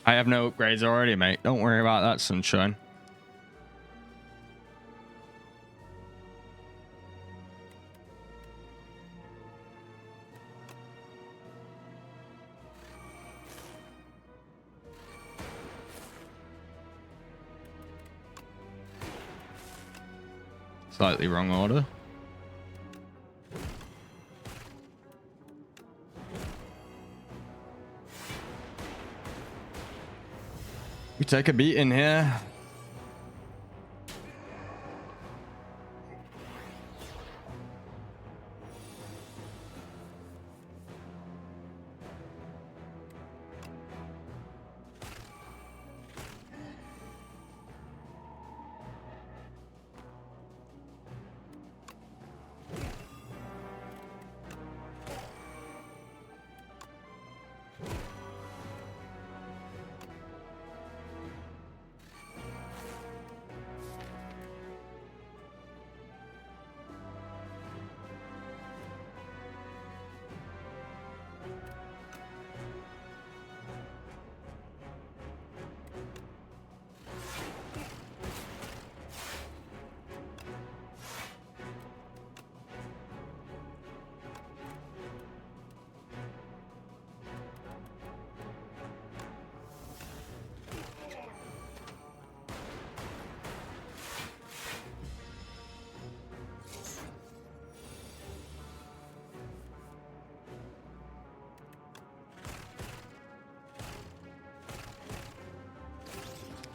I have no upgrades already, mate. Don't worry about that, sunshine. Slightly wrong order. We take a beat in here.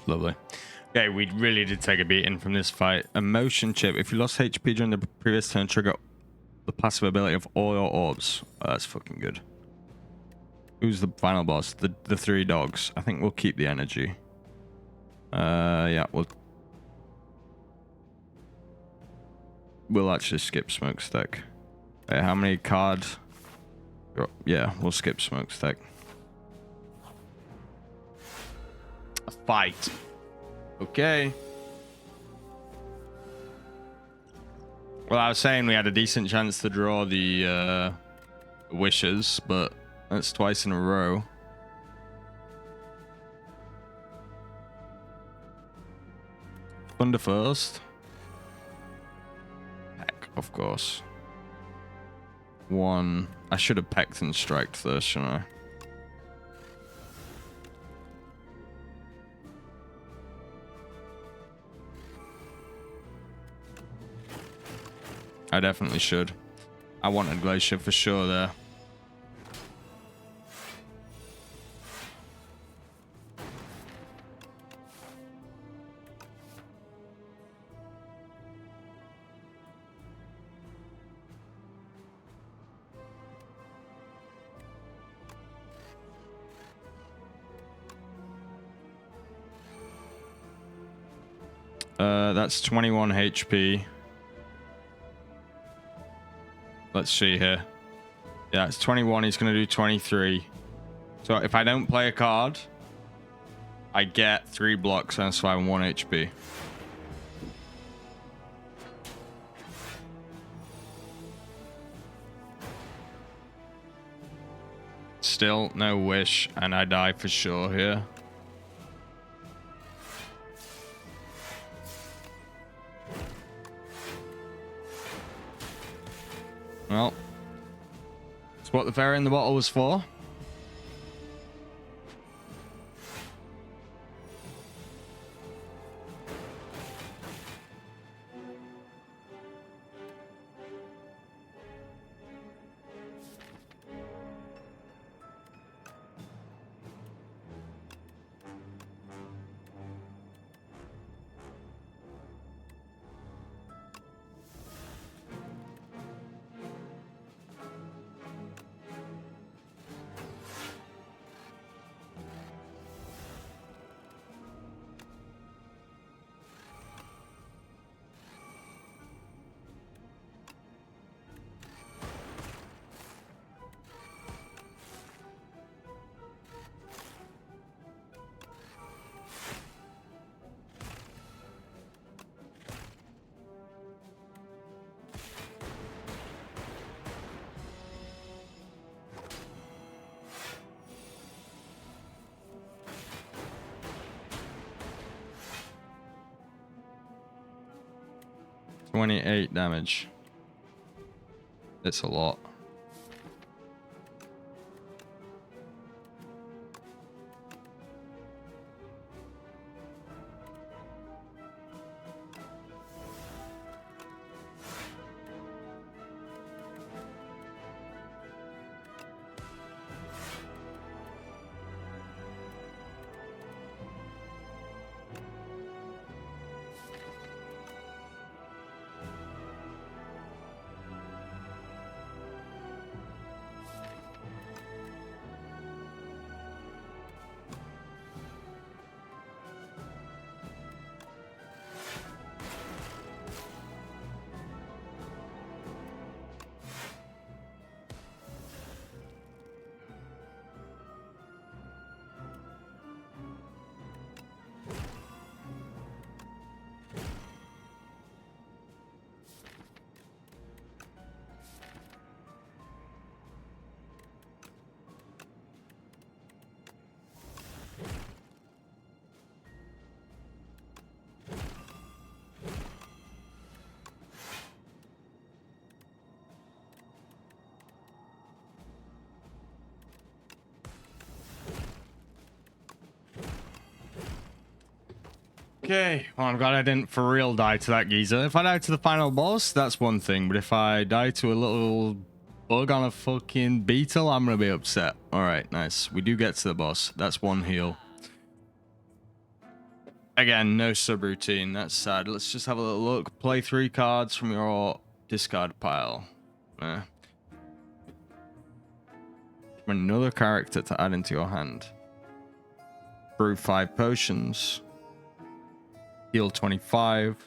Lovely. Okay, we really did take a beating from this fight. A motion chip. If you lost HP during the previous turn, trigger the passive ability of all your orbs. Oh, that's fucking good. Who's the final boss? The three dogs. I think we'll keep the energy. Yeah, we'll actually skip smokestack. Wait, how many cards? Yeah, we'll skip smokestack. A fight. Okay. Well, I was saying we had a decent chance to draw the wishes, but that's twice in a row. Thunder first. Peck, of course. One. I should have pecked and striked this, shouldn't I? I definitely should. I wanted Glacier for sure there. That's 21 HP. Let's see here. Yeah, it's 21. He's going to do 23. So if I don't play a card, I get 3 blocks and so I'm 1 HP. Still no wish, and I die for sure here. Well, that's what the fairy in the bottle was for. $28 damage. It's a lot. Okay, well, I'm glad I didn't for real die to that geezer. If I die to the final boss, that's one thing. But if I die to a little bug on a fucking beetle, I'm going to be upset. All right, nice. We do get to the boss. That's one heal. Again, no subroutine. That's sad. Let's just have a little look. Play 3 cards from your discard pile. Another character to add into your hand. Brew 5 potions. Heal 25.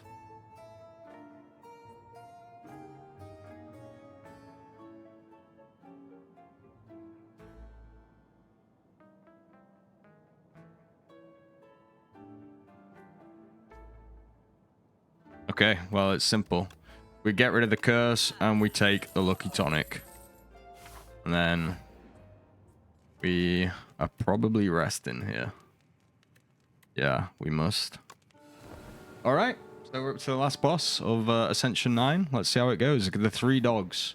Okay, well, it's simple. We get rid of the curse and we take the lucky tonic. And then we are probably resting here. Yeah, we must. All right, so we're up to the last boss of Ascension 9. Let's see how it goes. The 3 dogs.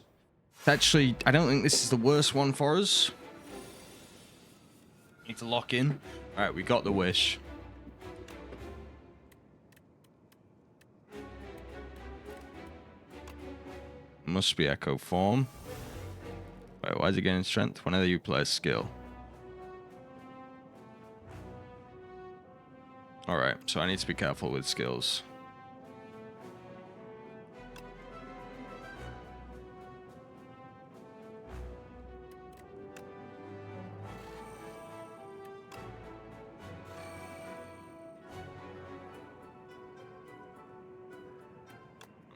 It's actually, I don't think this is the worst one for us. Need to lock in. All right, we got the wish. Must be echo form. Wait, why is it getting strength? Whenever you play a skill. Alright, so I need to be careful with skills.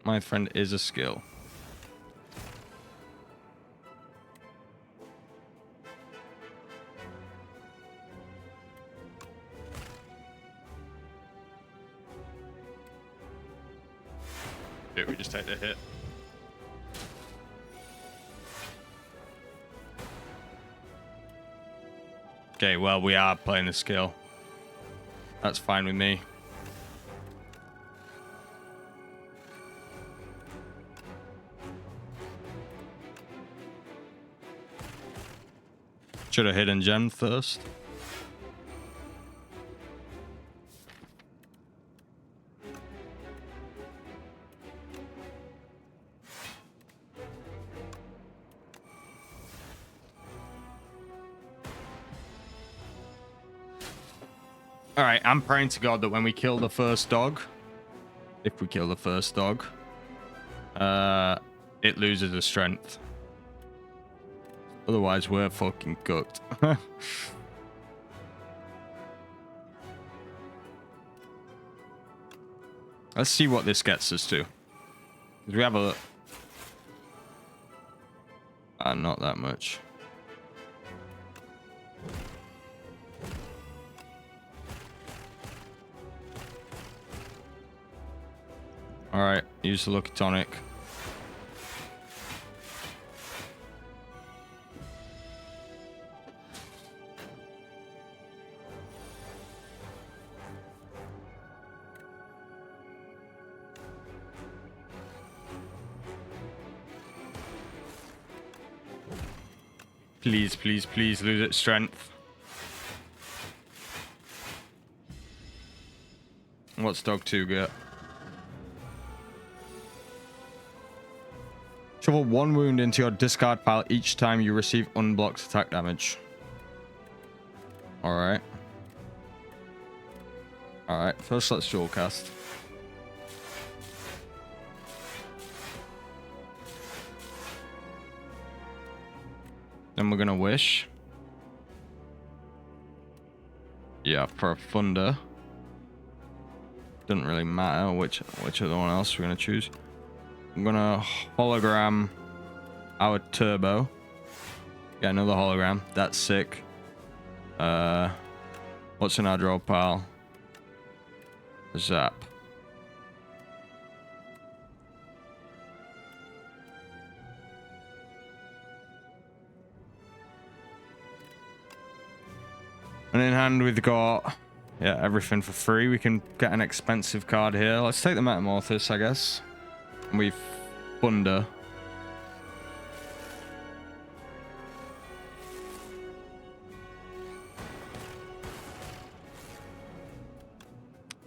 My friend is a skill. We just take the hit. Okay, well, we are playing the skill. That's fine with me. Should have hidden gem first. All right, I'm praying to God that when we kill the first dog, if we kill the first dog, it loses its strength. Otherwise, we're fucking cooked. Let's see what this gets us to. We have a... not that much. Alright, use the lucky tonic. Please, please, please lose its strength. What's dog 2 get? Shovel 1 wound into your discard pile each time you receive unblocked attack damage. Alright. Alright, first let's dual cast. Then we're gonna wish. Yeah, for a thunder. Doesn't really matter which other one else we're gonna choose. I'm gonna hologram our turbo. Get another hologram. That's sick. What's in our draw pile? Zap. And in hand we've got, yeah, everything for free. We can get an expensive card here. Let's take the Metamorphosis, I guess. And we've Thunder.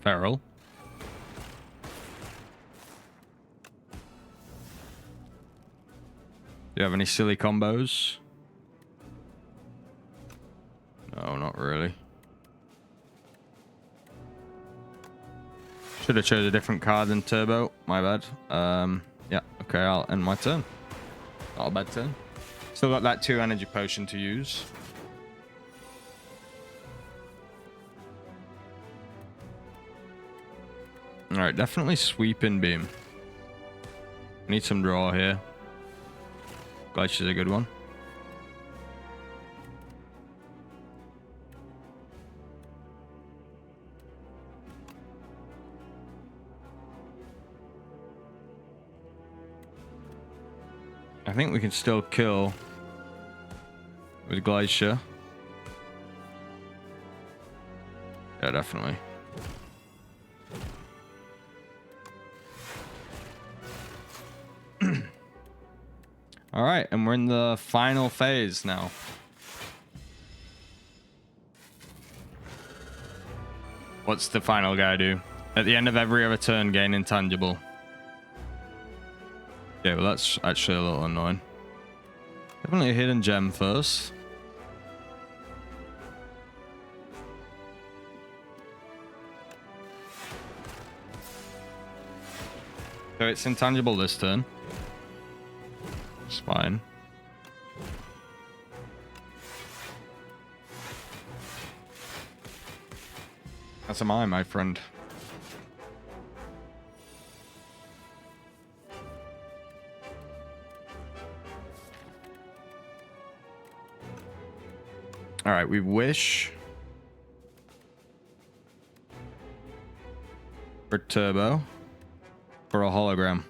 Feral. Do you have any silly combos? No, not really. Should have chose a different card than Turbo. My bad. Yeah, okay, I'll end my turn. Not a bad turn. Still got that 2 energy potion to use. Alright, definitely sweeping beam. Need some draw here. Glitch is a good one. I think we can still kill with Glacier. Yeah, definitely. All right, and we're in the final phase now. What's the final guy do? At the end of every other turn, gain intangible. Yeah, well, that's actually a little annoying. Definitely a hidden gem first. So it's intangible this turn. It's fine. That's a mine, my friend. All right, we wish for turbo for a hologram.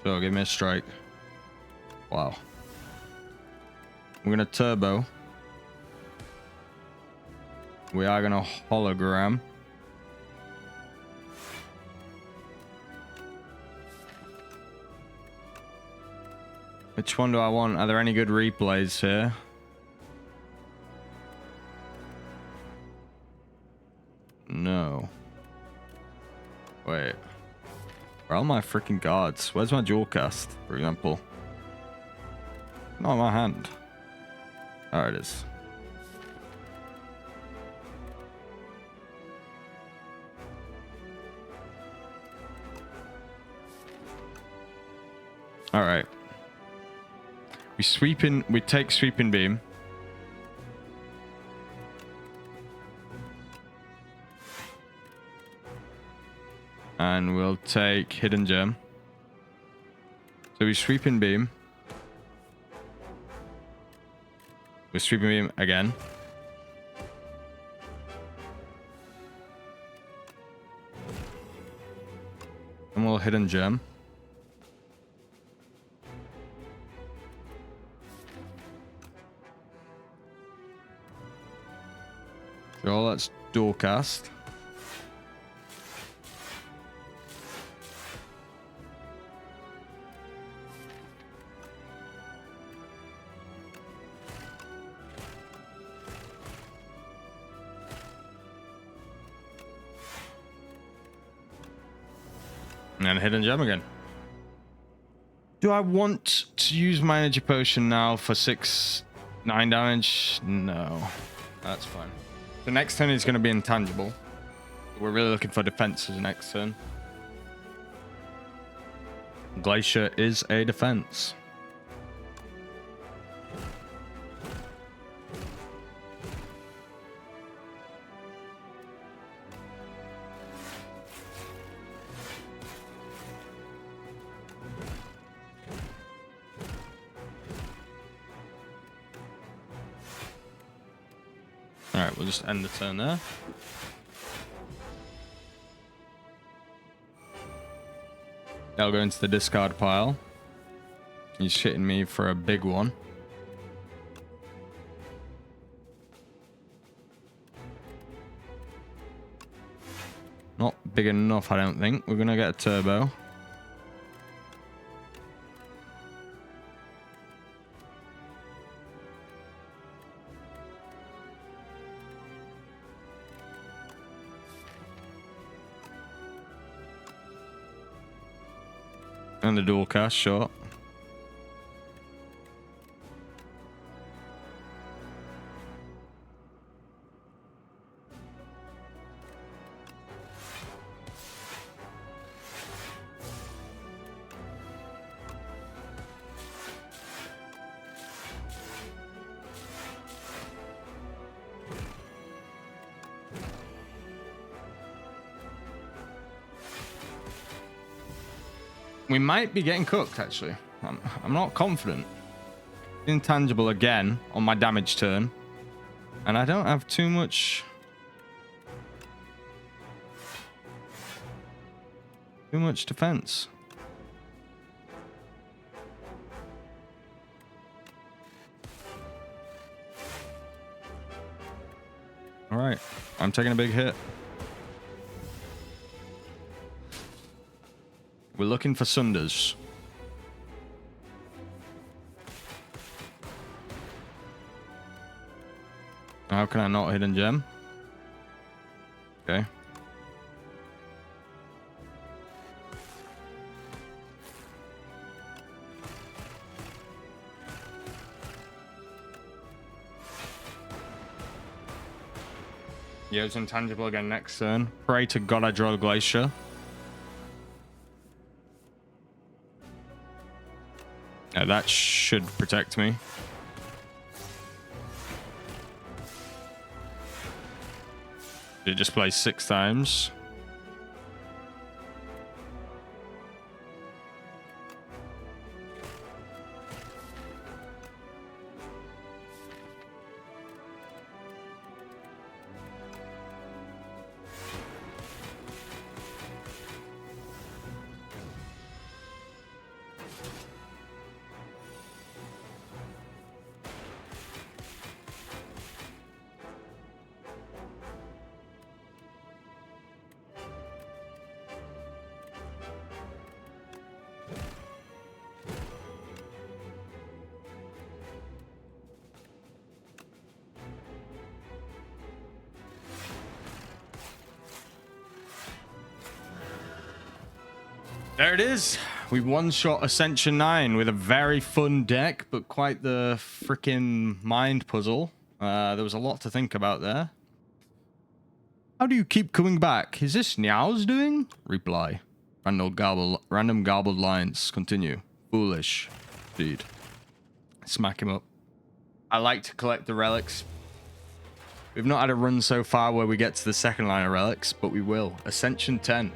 So give me a strike. Wow. We're gonna turbo. We are gonna hologram. Which one do I want? Are there any good replays here? No. Wait. Where are all my freaking cards? Where's my dual cast, for example? Not in my hand. There it is. All right. We take sweeping beam. And we'll take hidden gem. So we sweeping beam. We're sweeping beam again. And we'll hidden gem. So let's dual cast. And hidden gem again. Do I want to use my energy potion now for 6-9 damage? No, that's fine. The next turn is going to be intangible. We're really looking for defenses next turn. Glacier is a defense. Alright, we'll just end the turn there. That'll go into the discard pile. He's hitting me for a big one. Not big enough, I don't think. We're gonna get a turbo. And the dual cast shot. We might be getting cooked, actually. I'm not confident. Intangible again on my damage turn. And I don't have too much... defense. All right, I'm taking a big hit. We're looking for Sunders. How can I not hidden gem? Okay. Yeah, it's intangible again next turn. Pray to God I draw a Glacier. Yeah, that should protect me. It just plays 6 times. There it is. We one-shot Ascension 9 with a very fun deck, but quite the freaking mind puzzle. There was a lot to think about there. How do you keep coming back? Is this Niao's doing? Reply. Random garbled lines. Continue. Foolish. Dude. Smack him up. I like to collect the relics. We've not had a run so far where we get to the second line of relics, but we will. Ascension 10.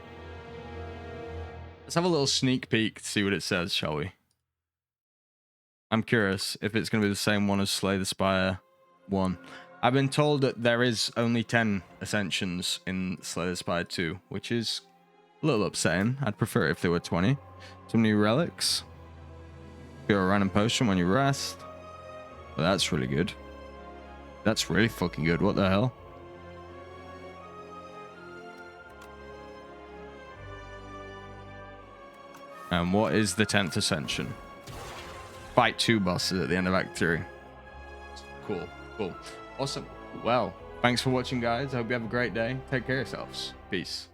Let's have a little sneak peek to see what it says, shall we? I'm curious if it's going to be the same one as Slay the Spire 1. I've been told that there is only 10 Ascensions in Slay the Spire 2, which is a little upsetting. I'd prefer it if there were 20. Some new relics. Get a random potion when you rest. Well, that's really good. That's really fucking good. What the hell? And what is the 10th Ascension? Fight 2 bosses at the end of Act 3. Cool, cool. Awesome. Well, thanks for watching, guys. I hope you have a great day. Take care of yourselves. Peace.